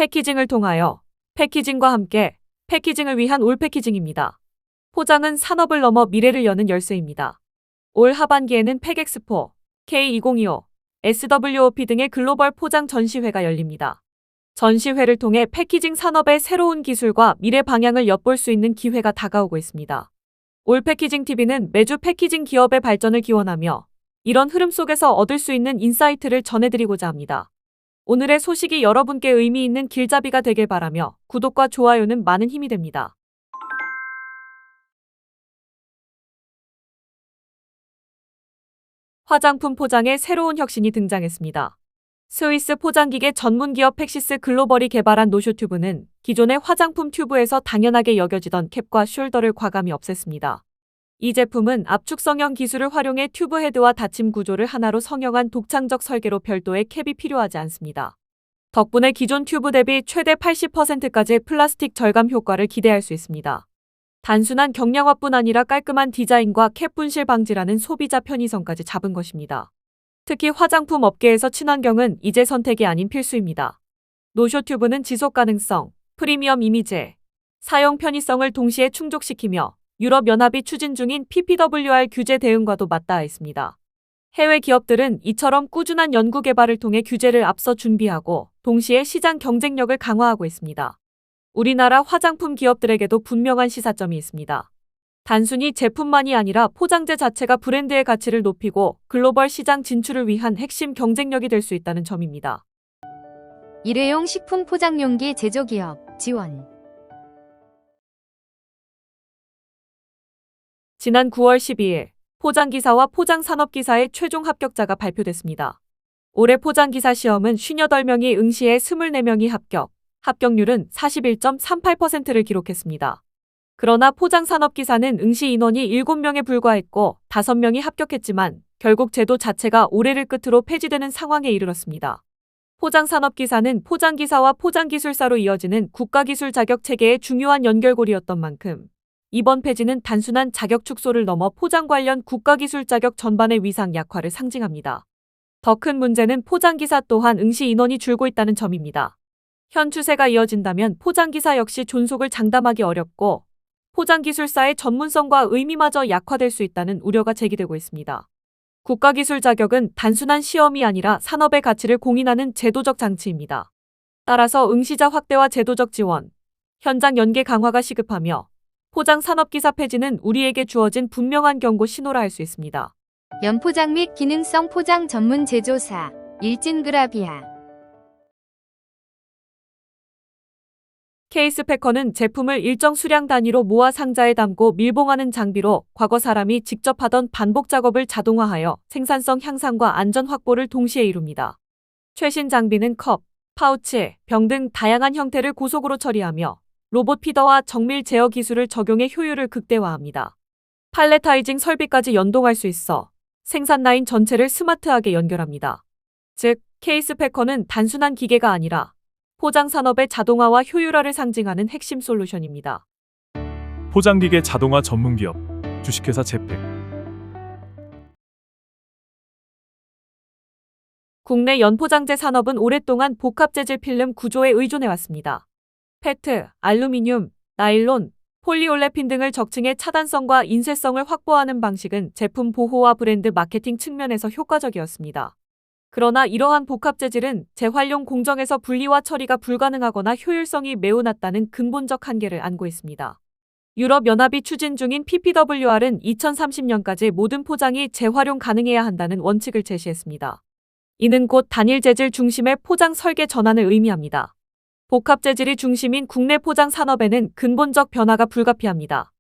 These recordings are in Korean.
패키징을 통하여 패키징과 함께 패키징을 위한 올 패키징입니다. 포장은 산업을 넘어 미래를 여는 열쇠입니다. 올 하반기에는 팩엑스포, K2025, SWOP 등의 글로벌 포장 전시회가 열립니다. 전시회를 통해 패키징 산업의 새로운 기술과 미래 방향을 엿볼 수 있는 기회가 다가오고 있습니다. 올 패키징 TV는 매주 패키징 기업의 발전을 기원하며 이런 흐름 속에서 얻을 수 있는 인사이트를 전해드리고자 합니다. 오늘의 소식이 여러분께 의미 있는 길잡이가 되길 바라며 구독과 좋아요는 많은 힘이 됩니다. 화장품 포장에 새로운 혁신이 등장했습니다. 스위스 포장기계 전문기업 팩시스 글로벌이 개발한 노쇼 튜브는 기존의 화장품 튜브에서 당연하게 여겨지던 캡과 숄더를 과감히 없앴습니다. 이 제품은 압축성형 기술을 활용해 튜브 헤드와 닫힘 구조를 하나로 성형한 독창적 설계로 별도의 캡이 필요하지 않습니다. 덕분에 기존 튜브 대비 최대 80%까지 플라스틱 절감 효과를 기대할 수 있습니다. 단순한 경량화뿐 아니라 깔끔한 디자인과 캡 분실 방지라는 소비자 편의성까지 잡은 것입니다. 특히 화장품 업계에서 친환경은 이제 선택이 아닌 필수입니다. 노쇼 튜브는 지속 가능성, 프리미엄 이미지, 사용 편의성을 동시에 충족시키며 유럽연합이 추진 중인 PPWR 규제 대응과도 맞닿아 있습니다. 해외 기업들은 이처럼 꾸준한 연구 개발을 통해 규제를 앞서 준비하고 동시에 시장 경쟁력을 강화하고 있습니다. 우리나라 화장품 기업들에게도 분명한 시사점이 있습니다. 단순히 제품만이 아니라 포장재 자체가 브랜드의 가치를 높이고 글로벌 시장 진출을 위한 핵심 경쟁력이 될 수 있다는 점입니다. 일회용 식품 포장용기 제조기업 지원. 지난 9월 12일 포장기사와 포장산업기사의 최종 합격자가 발표됐습니다. 올해 포장기사 시험은 58명이 응시해 24명이 합격률은 41.38%를 기록했습니다. 그러나 포장산업기사는 응시 인원이 7명에 불과했고 5명이 합격했지만 결국 제도 자체가 올해를 끝으로 폐지되는 상황에 이르렀습니다. 포장산업기사는 포장기사와 포장기술사로 이어지는 국가기술 자격 체계의 중요한 연결고리였던 만큼 이번 폐지는 단순한 자격 축소를 넘어 포장 관련 국가기술 자격 전반의 위상 약화를 상징합니다. 더 큰 문제는 포장기사 또한 응시 인원이 줄고 있다는 점입니다. 현 추세가 이어진다면 포장기사 역시 존속을 장담하기 어렵고 포장기술사의 전문성과 의미마저 약화될 수 있다는 우려가 제기되고 있습니다. 국가기술 자격은 단순한 시험이 아니라 산업의 가치를 공인하는 제도적 장치입니다. 따라서 응시자 확대와 제도적 지원, 현장 연계 강화가 시급하며 포장산업기사 폐지는 우리에게 주어진 분명한 경고 신호라 할 수 있습니다. 연포장 및 기능성 포장 전문 제조사 일진그라비아. 케이스패커는 제품을 일정 수량 단위로 모아 상자에 담고 밀봉하는 장비로 과거 사람이 직접 하던 반복 작업을 자동화하여 생산성 향상과 안전 확보를 동시에 이룹니다. 최신 장비는 컵, 파우치, 병 등 다양한 형태를 고속으로 처리하며 로봇 피더와 정밀 제어 기술을 적용해 효율을 극대화합니다. 팔레타이징 설비까지 연동할 수 있어 생산 라인 전체를 스마트하게 연결합니다. 즉, 케이스패커는 단순한 기계가 아니라 포장 산업의 자동화와 효율화를 상징하는 핵심 솔루션입니다. 포장기계 자동화 전문기업 주식회사 제팩. 국내 연포장재 산업은 오랫동안 복합재질 필름 구조에 의존해왔습니다. 페트, 알루미늄, 나일론, 폴리올레핀 등을 적층해 차단성과 인쇄성을 확보하는 방식은 제품 보호와 브랜드 마케팅 측면에서 효과적이었습니다. 그러나 이러한 복합 재질은 재활용 공정에서 분리와 처리가 불가능하거나 효율성이 매우 낮다는 근본적 한계를 안고 있습니다. 유럽연합이 추진 중인 PPWR은 2030년까지 모든 포장이 재활용 가능해야 한다는 원칙을 제시했습니다. 이는 곧 단일 재질 중심의 포장 설계 전환을 의미합니다. 복합 재질이 중심인 국내 포장 산업에는 근본적 변화가 불가피합니다.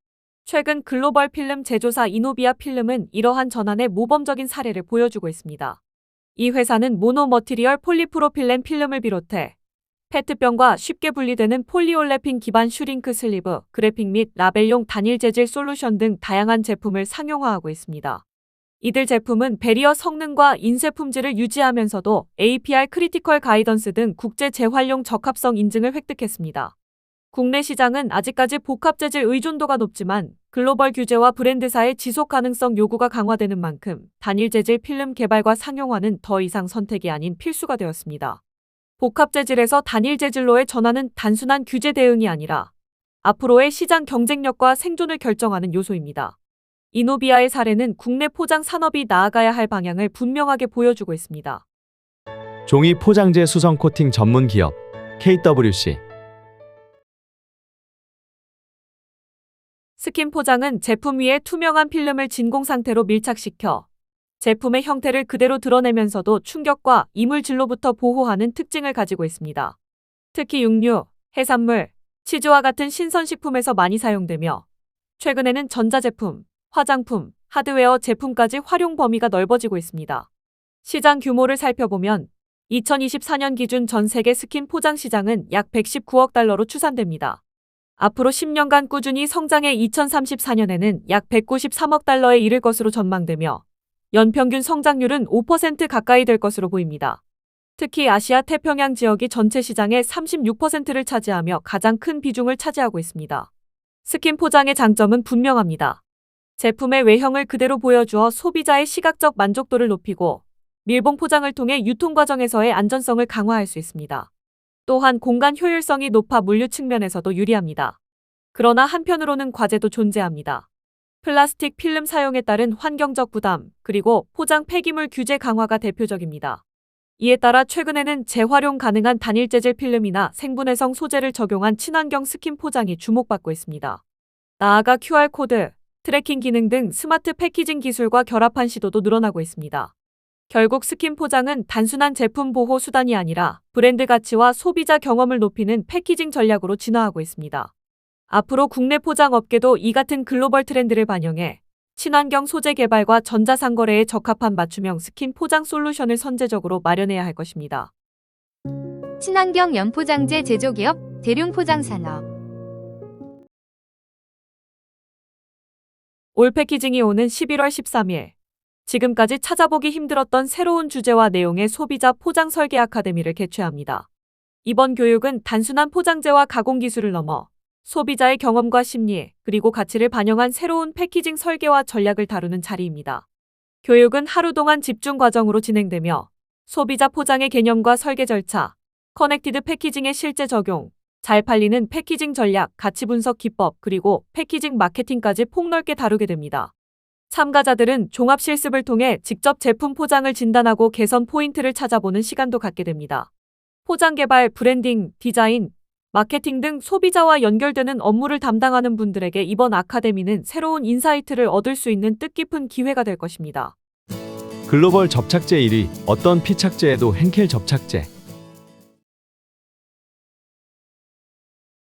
최근 글로벌 필름 제조사 이노비아 필름은 이러한 전환의 모범적인 사례를 보여주고 있습니다. 이 회사는 모노머티리얼 폴리프로필렌 필름을 비롯해 페트병과 쉽게 분리되는 폴리올레핀 기반 슈링크 슬리브, 그래픽 및 라벨용 단일 재질 솔루션 등 다양한 제품을 상용화하고 있습니다. 이들 제품은 배리어 성능과 인쇄 품질을 유지하면서도 APR 크리티컬 가이던스 등 국제 재활용 적합성 인증을 획득했습니다. 국내 시장은 아직까지 복합 재질 의존도가 높지만 글로벌 규제와 브랜드사의 지속 가능성 요구가 강화되는 만큼 단일 재질 필름 개발과 상용화는 더 이상 선택이 아닌 필수가 되었습니다. 복합 재질에서 단일 재질로의 전환은 단순한 규제 대응이 아니라 앞으로의 시장 경쟁력과 생존을 결정하는 요소입니다. 이노비아의 사례는 국내 포장 산업이 나아가야 할 방향을 분명하게 보여주고 있습니다. 종이 포장재 수성 코팅 전문 기업 KWC. 스킨 포장은 제품 위에 투명한 필름을 진공 상태로 밀착시켜 제품의 형태를 그대로 드러내면서도 충격과 이물질로부터 보호하는 특징을 가지고 있습니다. 특히 육류, 해산물, 치즈와 같은 신선식품에서 많이 사용되며 최근에는 전자제품, 화장품, 하드웨어 제품까지 활용 범위가 넓어지고 있습니다. 시장 규모를 살펴보면 2024년 기준 전 세계 스킨 포장 시장은 약 119억 달러로 추산됩니다. 앞으로 10년간 꾸준히 성장해 2034년에는 약 193억 달러에 이를 것으로 전망되며 연평균 성장률은 5% 가까이 될 것으로 보입니다. 특히 아시아 태평양 지역이 전체 시장의 36%를 차지하며 가장 큰 비중을 차지하고 있습니다. 스킨 포장의 장점은 분명합니다. 제품의 외형을 그대로 보여주어 소비자의 시각적 만족도를 높이고 밀봉 포장을 통해 유통 과정에서의 안전성을 강화할 수 있습니다. 또한 공간 효율성이 높아 물류 측면에서도 유리합니다. 그러나 한편으로는 과제도 존재합니다. 플라스틱 필름 사용에 따른 환경적 부담, 그리고 포장 폐기물 규제 강화가 대표적입니다. 이에 따라 최근에는 재활용 가능한 단일 재질 필름이나 생분해성 소재를 적용한 친환경 스킨 포장이 주목받고 있습니다. 나아가 QR코드, 트래킹 기능 등 스마트 패키징 기술과 결합한 시도도 늘어나고 있습니다. 결국 스킨 포장은 단순한 제품 보호 수단이 아니라 브랜드 가치와 소비자 경험을 높이는 패키징 전략으로 진화하고 있습니다. 앞으로 국내 포장 업계도 이 같은 글로벌 트렌드를 반영해 친환경 소재 개발과 전자상거래에 적합한 맞춤형 스킨 포장 솔루션을 선제적으로 마련해야 할 것입니다. 친환경 연포장재 제조기업 대룡포장산업. 올 패키징이 오는 11월 13일. 지금까지 찾아보기 힘들었던 새로운 주제와 내용의 소비자 포장 설계 아카데미를 개최합니다. 이번 교육은 단순한 포장재와 가공 기술을 넘어 소비자의 경험과 심리, 그리고 가치를 반영한 새로운 패키징 설계와 전략을 다루는 자리입니다. 교육은 하루 동안 집중 과정으로 진행되며 소비자 포장의 개념과 설계 절차, 커넥티드 패키징의 실제 적용, 잘 팔리는 패키징 전략, 가치 분석 기법, 그리고 패키징 마케팅까지 폭넓게 다루게 됩니다. 참가자들은 종합 실습을 통해 직접 제품 포장을 진단하고 개선 포인트를 찾아보는 시간도 갖게 됩니다. 포장 개발, 브랜딩, 디자인, 마케팅 등 소비자와 연결되는 업무를 담당하는 분들에게 이번 아카데미는 새로운 인사이트를 얻을 수 있는 뜻깊은 기회가 될 것입니다. 글로벌 접착제 1위. 어떤 피착제에도 henkel 접착제.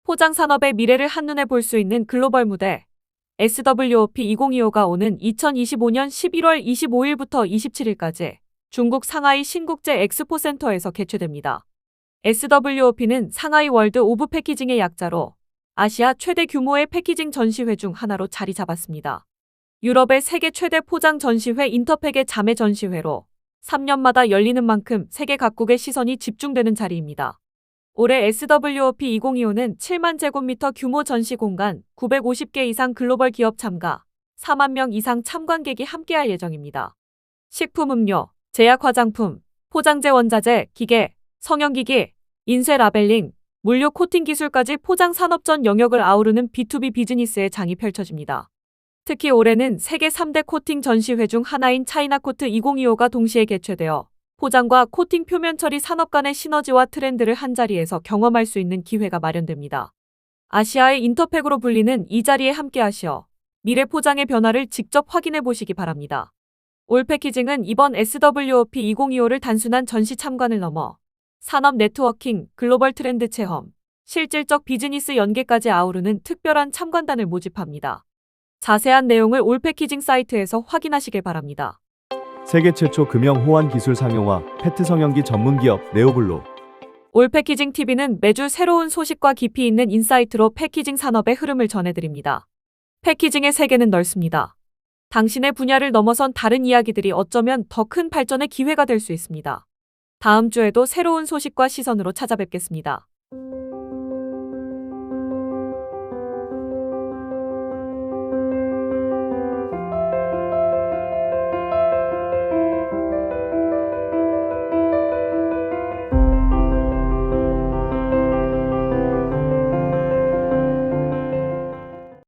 포장 산업의 미래를 한눈에 볼 수 있는 글로벌 무대 SWOP 2025가 오는 2025년 11월 25일부터 27일까지 중국 상하이 신국제 엑스포센터에서 개최됩니다. SWOP는 상하이 월드 오브 패키징의 약자로 아시아 최대 규모의 패키징 전시회 중 하나로 자리 잡았습니다. 유럽의 세계 최대 포장 전시회 인터팩의 자매 전시회로 3년마다 열리는 만큼 세계 각국의 시선이 집중되는 자리입니다. 올해 SWOP 2025는 7만 제곱미터 규모 전시 공간, 950개 이상 글로벌 기업 참가, 4만 명 이상 참관객이 함께할 예정입니다. 식품 음료, 제약 화장품, 포장재 원자재, 기계, 성형기기, 인쇄 라벨링, 물류 코팅 기술까지 포장 산업 전 영역을 아우르는 B2B 비즈니스의 장이 펼쳐집니다. 특히 올해는 세계 3대 코팅 전시회 중 하나인 차이나코트 2025가 동시에 개최되어 포장과 코팅 표면 처리 산업 간의 시너지와 트렌드를 한자리에서 경험할 수 있는 기회가 마련됩니다. 아시아의 인터팩으로 불리는 이 자리에 함께하시어 미래 포장의 변화를 직접 확인해 보시기 바랍니다. 올 패키징은 이번 SWOP 2025를 단순한 전시 참관을 넘어 산업 네트워킹, 글로벌 트렌드 체험, 실질적 비즈니스 연계까지 아우르는 특별한 참관단을 모집합니다. 자세한 내용을 올 패키징 사이트에서 확인하시길 바랍니다. 세계 최초 금형 호환 기술 상용화 페트 성형기 전문 기업 네오블로. 올 패키징 TV는 매주 새로운 소식과 깊이 있는 인사이트로 패키징 산업의 흐름을 전해드립니다. 패키징의 세계는 넓습니다. 당신의 분야를 넘어선 다른 이야기들이 어쩌면 더 큰 발전의 기회가 될 수 있습니다. 다음 주에도 새로운 소식과 시선으로 찾아뵙겠습니다.